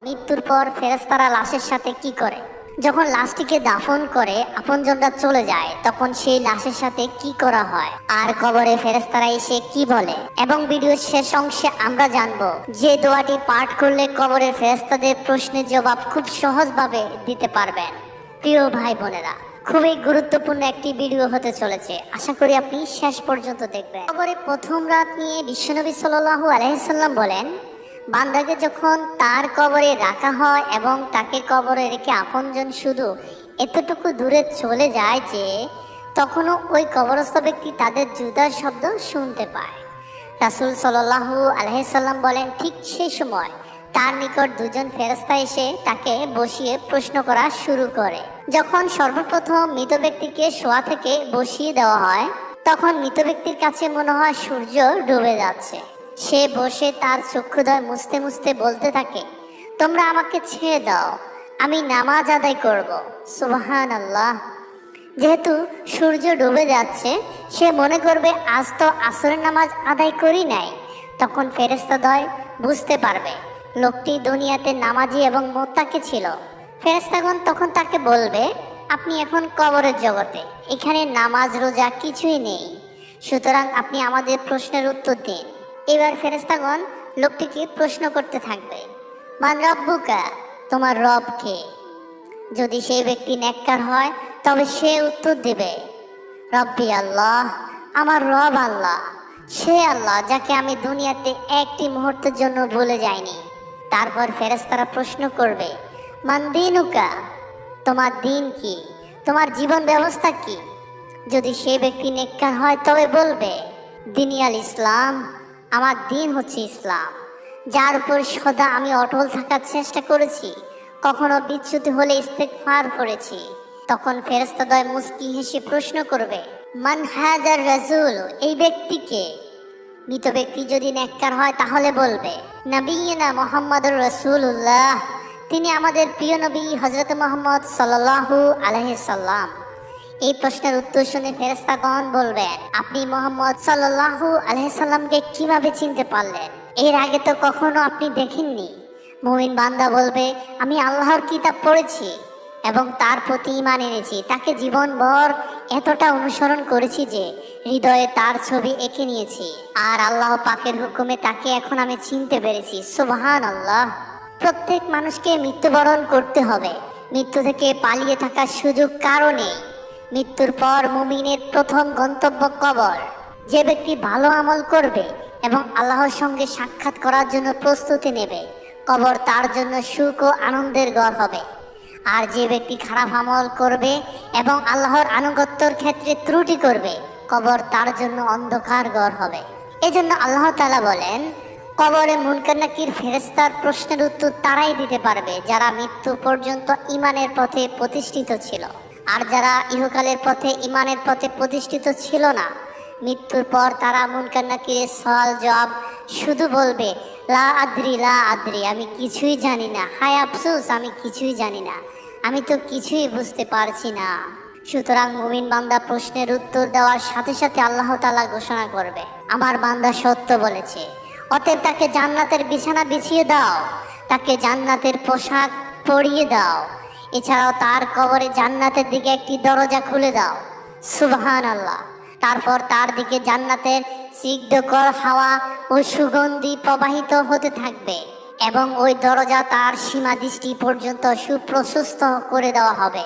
মৃত্যুর পর ফেরেশতারা লাশের সাথে কি করে? যখন লাশটিকে দাফন করে আপনজনরা চলে যায়, তখন সেই লাশের সাথে কি করা হয় আর কবরে ফেরেশতারা এসে কি বলে, এবং ভিডিওর শেষ অংশে আমরা জানবো যে দোয়াটি পাঠ করলে কবরের ফেরেশতাদের প্রশ্নের জবাব খুব সহজভাবে দিতে পারবেন। প্রিয় ভাই বোনেরা, খুবই গুরুত্বপূর্ণ একটি ভিডিও হতে চলেছে, আশা করি আপনি শেষ পর্যন্ত দেখবেন। কবরে প্রথম রাত নিয়ে বিশ্বনবী সাল্লাল্লাহু আলাইহি সাল্লাম বলেন, বান্দাকে যখন তার কবরে রাখা হয় এবং তাকে কবরে রেখে আপনজন শুধু এতটুকু দূরে চলে যায় যে তখনও ওই কবরস্থ ব্যক্তি তাদের জুতার শব্দ শুনতে পায়। রাসূল সাল্লাল্লাহু আলাইহি সাল্লাম বলেন, ঠিক সেই সময় তার নিকট দুজন ফেরেশতা এসে তাকে বসিয়ে প্রশ্ন করা শুরু করে। যখন সর্বপ্রথম মৃত ব্যক্তিকে শোয়া থেকে বসিয়ে দেওয়া হয়, তখন মৃত ব্যক্তির কাছে মনে হয় সূর্য ডুবে যাচ্ছে। সে বসে তার চক্ষুদ্বয় মুছতে মুছতে বলতে থাকে, তোমরা আমাকে ছেড়ে দাও, আমি নামাজ আদায় করব। সুবহানাল্লাহ। যেহেতু সূর্য ডুবে যাচ্ছে, সে মনে করবে আজ তো আসরের নামাজ আদায় করি নাই। তখন ফেরেশতাদ্বয় বুঝতে পারবে লোকটি দুনিয়াতে নামাজি এবং মোত্তাকি ছিল। ফেরেশতাগণ তখন তাকে বলবে, আপনি এখন কবরের জগতে, এখানে নামাজ রোজা কিছুই নেই, সুতরাং আপনি আমাদের প্রশ্নের উত্তর দিন। এবার ফেরেশতাগণ লোকটিকে প্রশ্ন করতে থাকবে, মান রব্বুকা, তোমার রব কে? যদি সেই ব্যক্তি নেককার হয় তবে সে উত্তর দেবে, রব্বি আল্লাহ, আমার রব আল্লাহ, সে আল্লাহ যাকে আমি দুনিয়াতে একটি মুহূর্তের জন্য ভুলে যাইনি। তারপর ফেরেশতারা প্রশ্ন করবে, মান দীনুকা, তোমার দিন কি, তোমার জীবন ব্যবস্থা কি? যদি সে ব্যক্তি নেককার হয় তবে বলবে, দিনিয়াল ইসলাম, আমার দিন হচ্ছে ইসলাম, যার উপর সদা আমি অটল থাকার চেষ্টা করেছি, কখনো বিচ্যুতি হলে ইস্তেগফার করেছি। তখন ফেরেশতাদ্বয় মুস্কি হেসে প্রশ্ন করবে, মান হাযার রাসূল, এই ব্যক্তিকে? মৃত ব্যক্তি যদি নেককার হয় তাহলে বলবে, নবিয়্যিনা মুহাম্মাদুর রাসূলুল্লাহ, তিনি আমাদের প্রিয় নবী হযরত মুহাম্মদ সাল্লাল্লাহু আলাইহি সাল্লাম। এই প্রশ্নের উত্তর শুনে ফেরেশতাগণ বলবেন, আপনি মুহাম্মদ সাল্লাল্লাহু আলাইহি সাল্লামকে কিভাবে চিনতে পারলেন? এর আগে তো কখনো আপনি দেখেননি। মুমিন বান্দা বলবে, আমি আল্লাহর কিতাব পড়েছি এবং তার প্রতি ঈমান এনেছি, তাকে জীবনভর এতটা অনুসরণ করেছি যে হৃদয়ে তার ছবি এঁকে নিয়েছি, আর আল্লাহ পাকের হুকুমে তাকে এখন আমি চিনতে পেরেছি। সুবহানাল্লাহ। প্রত্যেক মানুষকে মৃত্যুবরণ করতে হবে, মৃত্যু থেকে পালিয়ে থাকার সুযোগ কারো নেই। মৃত্যুর পর মুমিনের প্রথম গন্তব্য কবর। যে ব্যক্তি ভালো আমল করবে এবং আল্লাহর সঙ্গে সাক্ষাৎ করার জন্য প্রস্তুতি নেবে, কবর তার জন্য সুখ ও আনন্দের ঘর হবে। আর যে ব্যক্তি খারাপ আমল করবে এবং আল্লাহর আনুগত্যের ক্ষেত্রে ত্রুটি করবে, কবর তার জন্য অন্ধকার ঘর হবে। এজন্য আল্লাহ তাআলা বলেন, কবরে মুনকার নাকির ফেরেশতার প্রশ্নের উত্তর তারাই দিতে পারবে যারা মৃত্যু পর্যন্ত ঈমানের পথে প্রতিষ্ঠিত ছিল। আর যারা ইহকালের পথে ঈমানের পথে প্রতিষ্ঠিত ছিল না, মৃত্যুর পর তারা মুনকার নাকিরের সওয়াল জবাব শুধু বলবে, লা আদ্রি লা আদ্রি, আমি কিছুই জানি না, হায় আফসোস, আমি কিছুই জানি না, আমি তো কিছুই বুঝতে পারছি না। সুতরাং মুমিন বান্দা প্রশ্নের উত্তর দেওয়ার সাথে সাথে আল্লাহ তাআলা ঘোষণা করবে, আমার বান্দা সত্য বলেছে, অতএব তাকে জান্নাতের বিছানা বিছিয়ে দাও, তাকে জান্নাতের পোশাক পরিয়ে দাও, এছাড়াও তার কবরে জান্নাতের দিকে একটি দরজা খুলে দাও। সুবহানাল্লাহ। তারপর তার দিকে জান্নাতের সিগ্ধকর হাওয়া ও সুগন্ধি প্রবাহিত হতে থাকবে এবং ওই দরজা তার সীমাদৃষ্টি পর্যন্ত সুপ্রশস্ত করে দেওয়া হবে।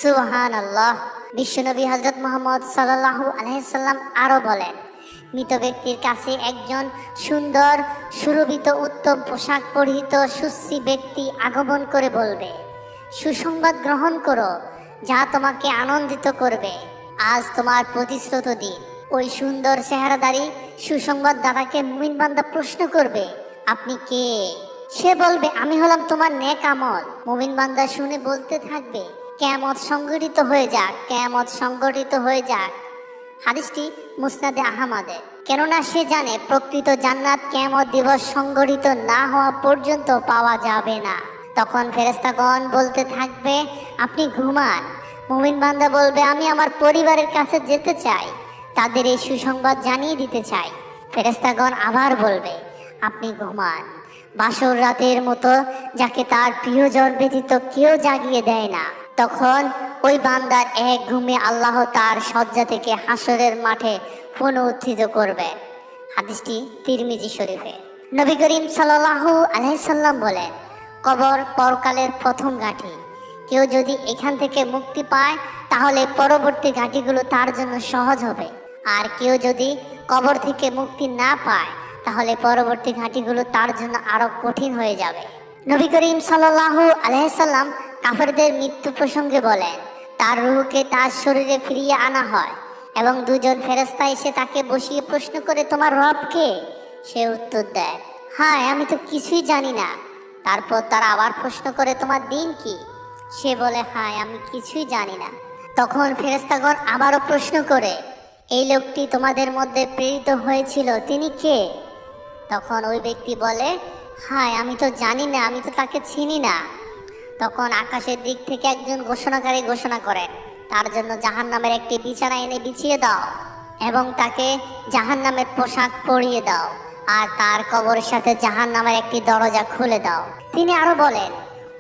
সুবহানাল্লাহ। বিশ্বনবী হযরত মুহাম্মদ সাল্লাল্লাহু আলাইহি সাল্লাম আরো বলেন, মৃত ব্যক্তির কাছে একজন সুন্দর সুরভিত উত্তম পোশাক পরিহিত সুশ্রী ব্যক্তি আগমন করে বলবে, সুসংবাদ গ্রহণ করো, যা তোমাকে আনন্দিত করবে, আজ তোমার প্রতিশ্রুত দিন। ওই সুন্দর চেহারাদারী সুসংবাদ দাতাকে মুমিন বান্দা প্রশ্ন করবে, আপনি কে? সে বলবে, আমি হলাম তোমার নেক আমল। মুমিন বান্দা শুনে বলতে থাকবে, কিয়ামত সংঘটিত হয়ে যাক, কিয়ামত সংঘটিত হয়ে যাক। হাদিসটি মুসনাদে আহমদের। কেননা সে জানে প্রকৃত জান্নাত কিয়ামত দিবস সংঘটিত না হওয়া পর্যন্ত পাওয়া যাবে না। তখন ফেরেশতাগণ বলতে থাকবে, আপনি ঘুমান। মুমিন বান্দা বলবে, আমি আমার পরিবারের কাছে যেতে চাই, তাদের এই সুসংবাদ জানিয়ে দিতে চাই। ফেরেশতাগণ আবার বলবে, আপনি ঘুমান। বাসর রাতের মতো যাকে তার প্রিয়জন ব্যতীত কেউ জাগিয়ে দেয় না। তখন ওই বান্দার এক ঘুমে আল্লাহ তার শয্যা থেকে হাসরের মাঠে পুনরুত্থিত করবেন। হাদিসটি তিরমিজি শরীফে। নবী করিম সাল্লাল্লাহু আলাইহি সাল্লাম বলেন, কবর পরকালের প্রথম ঘাঁটি। কেউ যদি এখান থেকে মুক্তি পায় তাহলে পরবর্তী ঘাঁটিগুলো তার জন্য সহজ হবে, আর কেউ যদি কবর থেকে মুক্তি না পায় তাহলে পরবর্তী ঘাঁটিগুলো তার জন্য আরো কঠিন হয়ে যাবে। নবী করিম সাল্লাল্লাহু আলাইহি সাল্লাম কাফেরদের মৃত্যু প্রসঙ্গে বলেন, তার রূহকে তার শরীরে ফিরিয়ে আনা হয় এবং দুজন ফেরেশতা এসে তাকে বসিয়ে প্রশ্ন করে, তোমার রব কে? সে উত্তর দেয়, হায় আমি তো কিছুই জানি না। তারপর তারা আবার প্রশ্ন করে, তোমার দিন কি? সে বলে, হায় আমি কিছুই জানি না। তখন ফেরেশতাগণ আবারও প্রশ্ন করে, এই লোকটি তোমাদের মধ্যে প্রেরিত হয়েছিল তিনি কে? তখন ওই ব্যক্তি বলে, হায় আমি তো জানি না, আমি তো তাকে চিনি না। তখন আকাশের দিক থেকে একজন ঘোষণাকারী ঘোষণা করেন, তার জন্য জাহান্নামের একটি বিছানা এনে বিছিয়ে দাও এবং তাকে জাহান্নামের পোশাক পরিয়ে দাও, আর তার কবরের সাথে জাহান্নামের একটি দরজা খুলে দাও। তিনি আরো বলেন,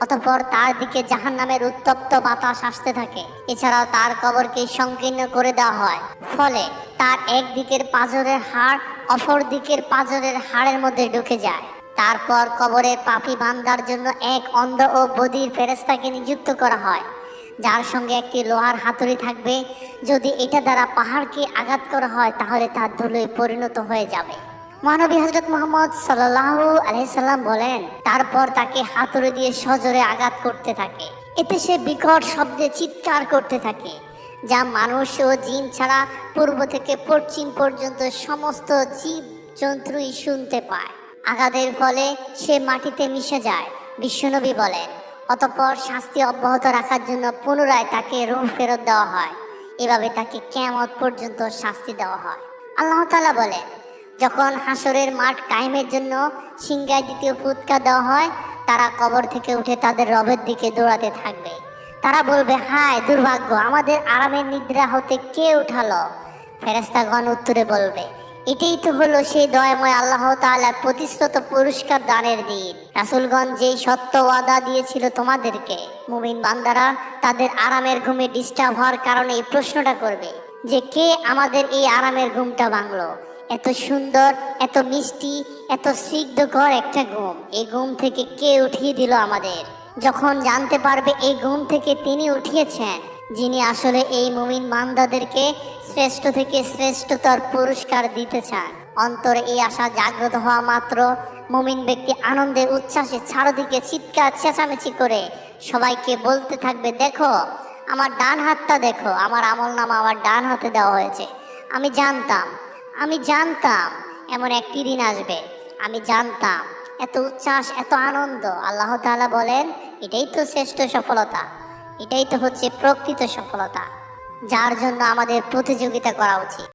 অতঃপর তার দিকে জাহান্নামের উত্তপ্ত বাতাস আসতে থাকে। এছাড়াও তার কবরকে সংকীর্ণ করে দেওয়া হয়, ফলে তার এক দিকের পাঁজরের হাড় অপর দিকের পাঁজরের হাড়ের মধ্যে ঢুকে যায়। তারপর কবরের পাপী বান্দার জন্য এক অন্ধ ও বধির ফেরেশতাকে নিযুক্ত করা হয়, যার সঙ্গে একটি লোহার হাতুড়ি থাকবে। যদি এটা দ্বারা পাহাড়কে আঘাত করা হয় তাহলে তার ধুলোয় পরিণত হয়ে যাবে। মহানবী হযরত মুহাম্মদ সাল্লাল্লাহু আলাইহি সাল্লাম বলেন, তারপর তাকে হাতুড়ি দিয়ে সজোরে আঘাত করতে থাকে। এতে সে বিকট শব্দে চিৎকার করতে থাকে, যা মানুষ ও জিন ছাড়া পূর্ব থেকে পশ্চিম পর্যন্ত সমস্ত জীব জন্তুই শুনতে পায়। আঘাতের ফলে সে মাটিতে মিশে যায়। বিশ্বনবী বলেন, অতঃপর শাস্তি অব্যাহত রাখার জন্য পুনরায় তাকে রূহ ফেরত দেওয়া হয়। এভাবে তাকে কিয়ামত পর্যন্ত শাস্তি দেওয়া হয়। আল্লাহ তাআলা বলেন, যখন হাসরের মাঠ কায়েমের জন্য সিংহায় দ্বিতীয় ফুৎকার দেওয়া হয়, তারা কবর থেকে উঠে তাদের রবের দিকে দৌড়াতে থাকবে। তারা বলবে, হায় দুর্ভাগ্য, আমাদের আরামের নিদ্রা হতে কে উঠালো? ফেরেশতাগণ উত্তরে বলবে, এটাই তো হলো সেই দয়াময় আল্লাহ তাআলার প্রতিশ্রুত পুরস্কার দানের দিন। রাসূলগণ যেই সত্য ওয়াদা দিয়েছিল তোমাদেরকে, মুমিন বান্দারা তাদের আরামের ঘুমে ডিস্টার্ব হওয়ার কারণে এই প্রশ্নটা করবে যে, কে আমাদের এই আরামের ঘুমটা ভাঙলো? এত সুন্দর, এত মিষ্টি, এত স্নিগ্ধকর একটা ঘুম, এই ঘুম থেকে কে উঠিয়ে দিল আমাদের? যখন জানতে পারবে এই ঘুম থেকে তিনি উঠিয়েছেন, যিনি আসলে এই মুমিন বান্দাদেরকে শ্রেষ্ঠ থেকে শ্রেষ্ঠতর পুরস্কার দিতে চান। অন্তরে এই আশা জাগ্রত হওয়া মাত্র মুমিন ব্যক্তি আনন্দে উচ্ছ্বাসে চারদিকে চিৎকার চেঁচামেচি করে সবাইকে বলতে থাকবে, দেখো আমার ডান হাতটা দেখো, আমার আমলনামা আমার ডান হাতে দেওয়া হয়েছে। আমি জানতাম এমন একটি দিন আসবে, আমি জানতাম। এত উচ্ছ্বাস, এত আনন্দ। আল্লাহ তাআলা বলেন, এটাই তো শ্রেষ্ঠ সফলতা, এটাই তো হচ্ছে প্রকৃত সফলতা, যার জন্য আমাদের প্রতিযোগিতা করা উচিত।